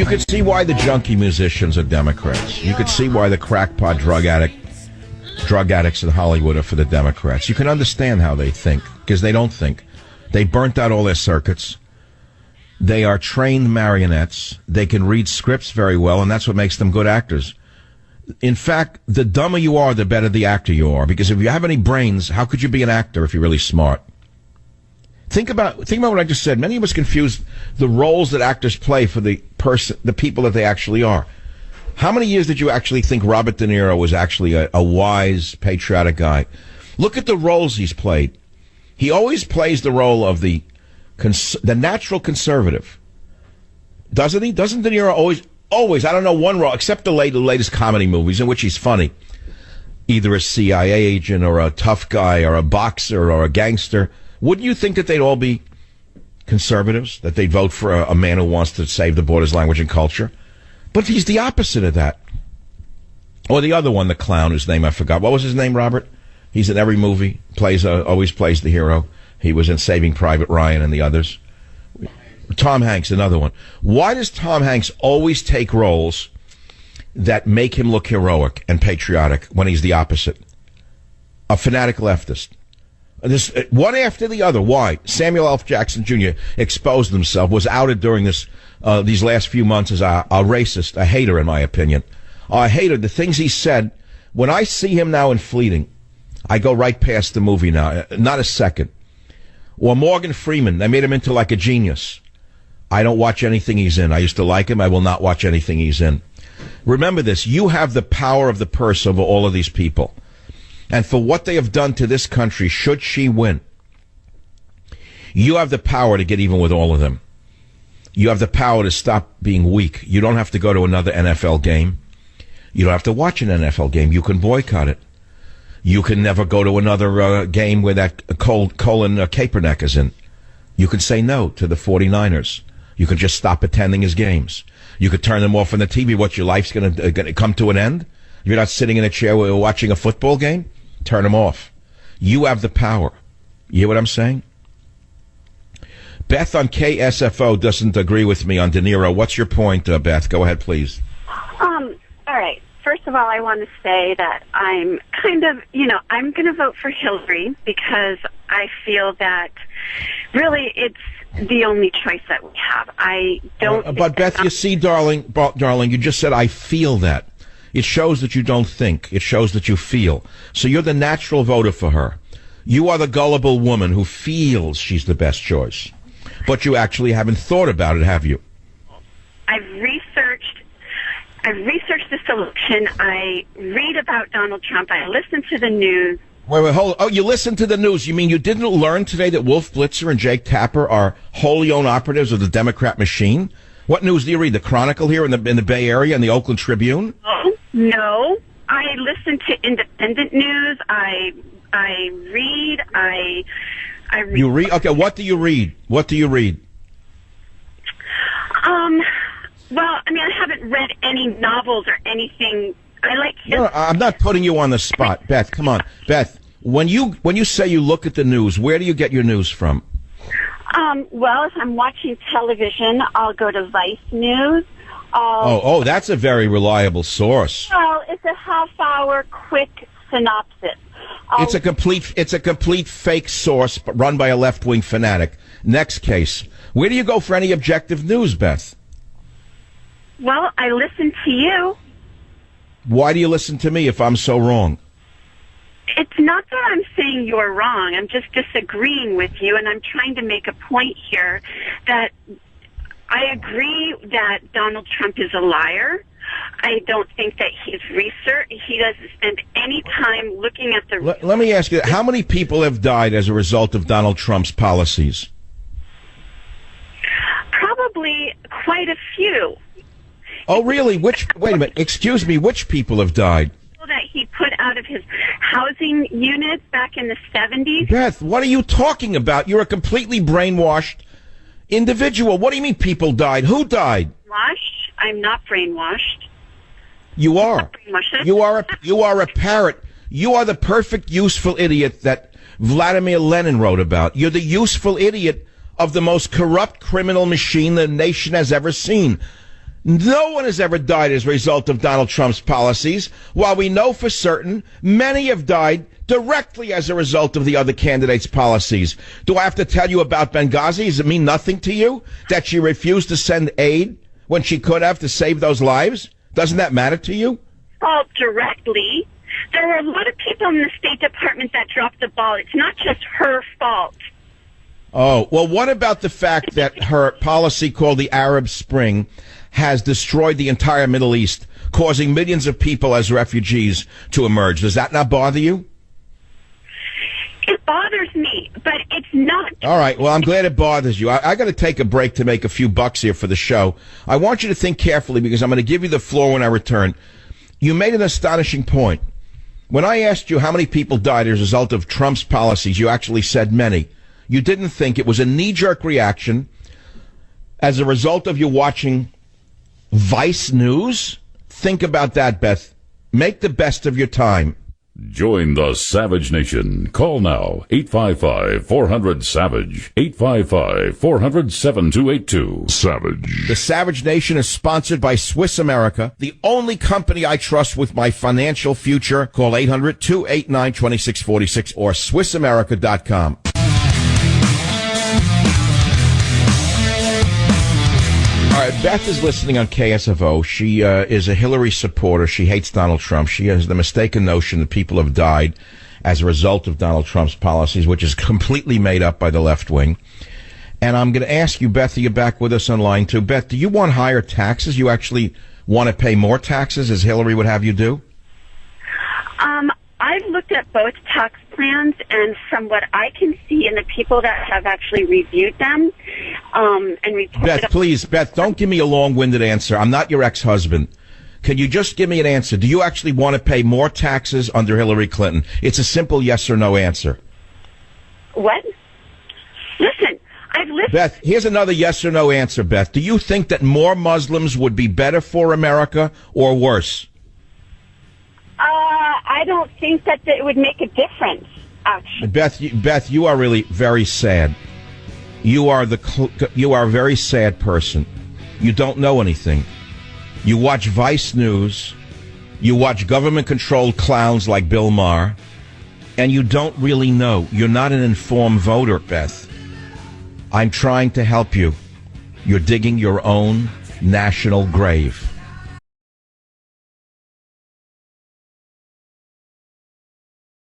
You could see why the junkie musicians are Democrats. You could see why the crackpot drug addicts in Hollywood are for the Democrats. You can understand how they think, because they don't think. They burnt out all their circuits. They are trained marionettes. They can read scripts very well, and that's what makes them good actors. In fact, the dumber you are, the better the actor you are, because if you have any brains, how could you be an actor if you're really smart? Think about what I just said. Many of us confuse the roles that actors play for the people that they actually are. How many years did you actually think Robert De Niro was actually a wise, patriotic guy? Look at the roles he's played. He always plays the role of the natural conservative. Doesn't he? Doesn't De Niro always, I don't know one role, except the latest comedy movies in which he's funny. Either a CIA agent or a tough guy or a boxer or a gangster. Wouldn't you think that they'd all be conservatives? That they'd vote for a man who wants to save the borders, language, and culture? But he's the opposite of that. Or the other one, the clown, whose name I forgot. What was his name, Robert? He's in every movie, always plays the hero. He was in Saving Private Ryan and the others. Tom Hanks, another one. Why does Tom Hanks always take roles that make him look heroic and patriotic when he's the opposite? A fanatic leftist. This one after the other. Why? Samuel L. Jackson Jr. exposed himself, was outed during these last few months as a racist, a hater, in my opinion. A hater. The things he said, when I see him now in Fleeting, I go right past the movie now, not a second. Or Morgan Freeman, they made him into like a genius. I don't watch anything he's in. I used to like him. I will not watch anything he's in. Remember this, you have the power of the purse over all of these people. And for what they have done to this country, should she win, you have the power to get even with all of them. You have the power to stop being weak. You don't have to go to another NFL game. You don't have to watch an NFL game. You can boycott it. You can never go to another game where that Colin Kaepernick is in. You can say no to the 49ers. You can just stop attending his games. You could turn them off on the TV. What, your life's going to come to an end? You're not sitting in a chair while you're watching a football game? Turn them off. You have the power. You hear what I'm saying? Beth on KSFO doesn't agree with me on De Niro. What's your point, Beth? Go ahead, please. All right. First of all, I want to say that I'm I'm going to vote for Hillary because I feel that really it's the only choice that we have. I don't. But Beth, you see, darling, you just said I feel that. It shows that you don't think. It shows that you feel. So you're the natural voter for her. You are the gullible woman who feels she's the best choice. But you actually haven't thought about it, have you? I've researched this election. I read about Donald Trump. I listen to the news. Wait, hold on. Oh, you listen to the news. You mean you didn't learn today that Wolf Blitzer and Jake Tapper are wholly owned operatives of the Democrat machine? What news do you read? The Chronicle here in the Bay Area and the Oakland Tribune? No. I listen to independent news. I read. I read. You read? Okay, what do you read? What do you read? Well, I mean, I haven't read any novels or anything. I like. No, I'm not putting you on the spot, Beth. Come on, Beth. When you say you look at the news, where do you get your news from? Well, if I'm watching television, I'll go to Vice News. That's a very reliable source. Well, it's a half-hour quick synopsis. It's a complete fake source run by a left-wing fanatic. Next case. Where do you go for any objective news, Beth? Well, I listen to you. Why do you listen to me if I'm so wrong? It's not that I'm saying you're wrong. I'm just disagreeing with you, and I'm trying to make a point here that I agree that Donald Trump is a liar. I don't think that he doesn't spend any time looking at the... Let me ask you, how many people have died as a result of Donald Trump's policies? Probably quite a few. Oh, really? Wait a minute. Excuse me. Which people have died? That he put out of his housing units back in the 70s. Beth, what are you talking about? You're a completely brainwashed individual. What do you mean people died? Who died? I'm not brainwashed. You are. You are a parrot. You are the perfect useful idiot that Vladimir Lenin wrote about. You're the useful idiot of the most corrupt criminal machine the nation has ever seen. No one has ever died as a result of Donald Trump's policies, while we know for certain many have died directly as a result of the other candidates' policies. Do I have to tell you about Benghazi? Does it mean nothing to you that she refused to send aid when she could have to save those lives? Doesn't that matter to you? Fault directly. There were a lot of people in the State Department that dropped the ball. It's not just her fault. Oh, well, what about the fact that her policy called the Arab Spring has destroyed the entire Middle East, causing millions of people as refugees to emerge? Does that not bother you? It bothers me, but it's not. All right, well, I'm glad it bothers you. I got to take a break to make a few bucks here for the show. I want you to think carefully because I'm going to give you the floor when I return. You made an astonishing point. When I asked you how many people died as a result of Trump's policies, you actually said many. You didn't think it was a knee-jerk reaction as a result of you watching Vice News? Think about that, Beth. Make the best of your time. Join the Savage Nation. Call now. 855-400-SAVAGE. 855-400-7282. Savage. The Savage Nation is sponsored by Swiss America, the only company I trust with my financial future. Call 800-289-2646 or SwissAmerica.com. All right, Beth is listening on KSFO. She is a Hillary supporter. She hates Donald Trump. She has the mistaken notion that people have died as a result of Donald Trump's policies, which is completely made up by the left wing. And I'm going to ask you, Beth, are you back with us on line two? Beth, do you want higher taxes? You actually want to pay more taxes, as Hillary would have you do? I've looked at both tax plans, and from what I can see and the people that have actually reviewed them, and reported... Beth, please, Beth, don't give me a long-winded answer. I'm not your ex-husband. Can you just give me an answer? Do you actually want to pay more taxes under Hillary Clinton? It's a simple yes or no answer. What? Listen, I've listened... Beth, here's another yes or no answer, Beth. Do you think that more Muslims would be better for America or worse? I don't think that it would make a difference, actually. Beth, you are really very sad. You are a very sad person. You don't know anything. You watch Vice News. You watch government-controlled clowns like Bill Maher. And you don't really know. You're not an informed voter, Beth. I'm trying to help you. You're digging your own national grave.